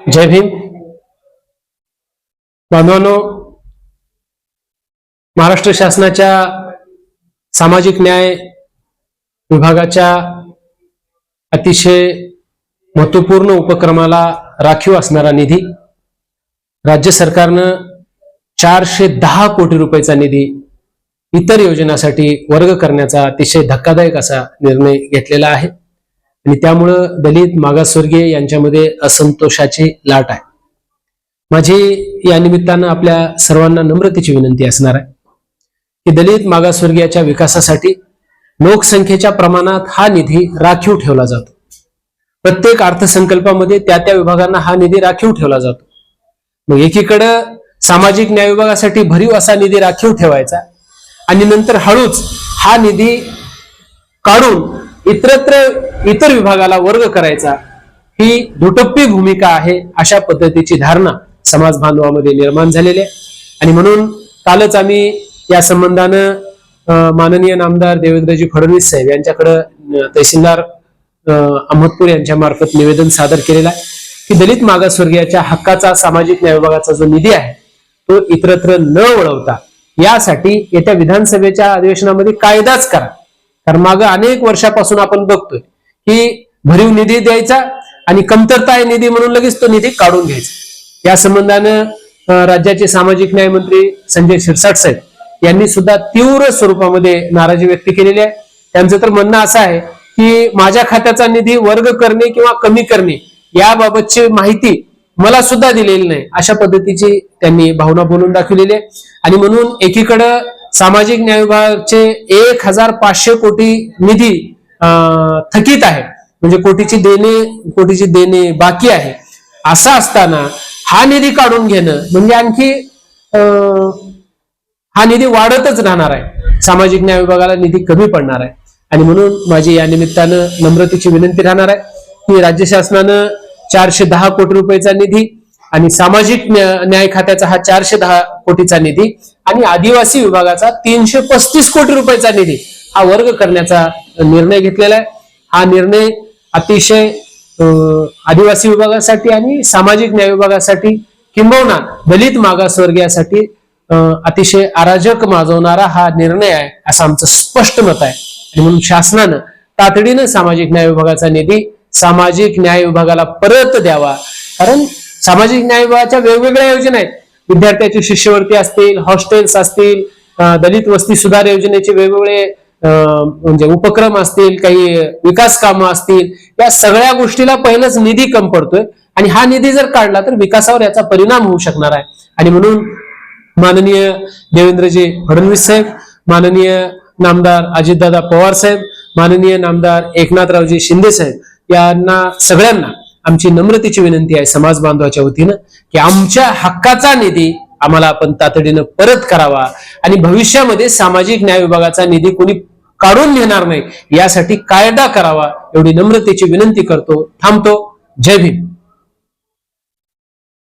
जय भीम. बांधवांनो, महाराष्ट्र शासनाच्या सामाजिक न्याय विभागाच्या अतिशय महत्वपूर्ण उपक्रमाला राखीव असणारा निधी राज्य सरकारनं 410 कोटी रुपयाचा निधी इतर योजनांसाठी वर्ग करण्याचा अतिशय धक्कादायक असा निर्णय घेतलेला आहे आणि त्यामुळं दलित मागासवर्गीय यांच्यामध्ये असंतोषाची लाट आहे. माझी या निमित्तानं आपल्या सर्वांना नम्रतेची विनंती असणार आहे की दलित मागासवर्गीयाच्या विकासासाठी लोकसंख्येच्या प्रमाणात हा निधी राखीव ठेवला जातो. प्रत्येक अर्थसंकल्पामध्ये त्या विभागांना हा निधी राखीव ठेवला जातो. मग एकीकडं सामाजिक न्याय विभागासाठी भरीव असा निधी राखीव ठेवायचा आणि नंतर हळूच हा निधी काढून इतर विभागाला वर्ग करायचा, ही दुटप्पी भूमिका आहे अशा पद्धतीची धारणा समाज बांधवामध्ये निर्माण झालेली आहे. आणि म्हणून कालच आम्ही या संबंधानं माननीय नामदार देवेंद्रजी फडणवीस साहेब यांच्याकडे तहसीलदार अहमदपूर यांच्या मार्फत निवेदन सादर केलेलं आहे की दलित मागासवर्गीयाच्या हक्काचा सामाजिक न्याय विभागाचा जो निधी आहे तो इतरत्र न वळवता यासाठी येत्या विधानसभेच्या अधिवेशनामध्ये कायदाच करा. कारण मागं अनेक वर्षापासून आपण बघतोय की भरीव निधी द्यायचा आणि कमतरता आहे निधी म्हणून लगेच तो निधी काढून घ्यायचा. या संबंधानं राज्याचे सामाजिक न्याय मंत्री संजय शिरसाट साहेब यांनी सुद्धा तीव्र स्वरूपामध्ये नाराजी व्यक्त केलेली आहे. त्यांचं तर म्हणणं असं आहे की माझ्या खात्याचा निधी वर्ग करणे किंवा कमी करणे याबाबतची माहिती मला सुद्धा दिलेली नाही, अशा पद्धतीची त्यांनी भावना बोलून दाखवलेली आहे. आणि म्हणून एकीकडे सामाजिक न्याय विभागाचे 1500 कोटी निधी थकीत आहे, म्हणजे कोटीची देणे बाकी आहे. असं असताना हा निधी काढून घेणं म्हणजे आणखी हा निधी वाढतच राहणार आहे, सामाजिक न्याय विभागाला निधी कमी पडणार आहे. आणि म्हणून माझी या निमित्तानं नम्रतेची विनंती राहणार आहे की राज्य शासनानं 410 कोटी रुपयाचा निधी आणि सामाजिक न्याय खात्याचा हा 410 कोटीचा निधी आणि आदिवासी विभागाचा 335 कोटी रुपयाचा निधी हा वर्ग करण्याचा निर्णय घेतलेला आहे. हा निर्णय अतिशय आदिवासी विभागासाठी आणि सामाजिक न्याय विभागासाठी किंबहुना दलित मागासवर्गीयासाठी अतिशय अराजक माजवणारा हा निर्णय आहे असं आमचं स्पष्ट मत आहे. आणि म्हणून शासनानं तातडीनं सामाजिक न्याय विभागाचा निधी सामाजिक न्याय विभागाला परत द्यावा. कारण सामाजिक न्याय विभागाच्या वेगवेगळ्या योजना आहेत, विद्यार्थ्याची शिष्यवृत्ती असतील, हॉस्टेल्स असतील, दलित वस्ती सुधार योजनेचे वेगवेगळे म्हणजे उपक्रम असतील, काही विकास कामं असतील, या सगळ्या गोष्टीला पहिलंच निधी कमी पडतोय आणि हा निधी जर काढला तर विकासावर याचा परिणाम होऊ शकणार आहे. आणि म्हणून माननीय देवेंद्रजी फडणवीस साहेब, माननीय नामदार अजितदादा पवार साहेब, माननीय नामदार एकनाथरावजी शिंदे साहेब यांना सगळ्यांना आमची नम्रतेची विनंती आहे समाज बांधवाच्या वतीनं की आमच्या हक्काचा निधी आम्हाला आपण तातडीनं परत करावा आणि भविष्यामध्ये सामाजिक न्याय विभागाचा निधी कोणी काढून घेणार नाही यासाठी कायदा करावा, एवढी नम्रतेची विनंती करतो. थांबतो. जय भीम.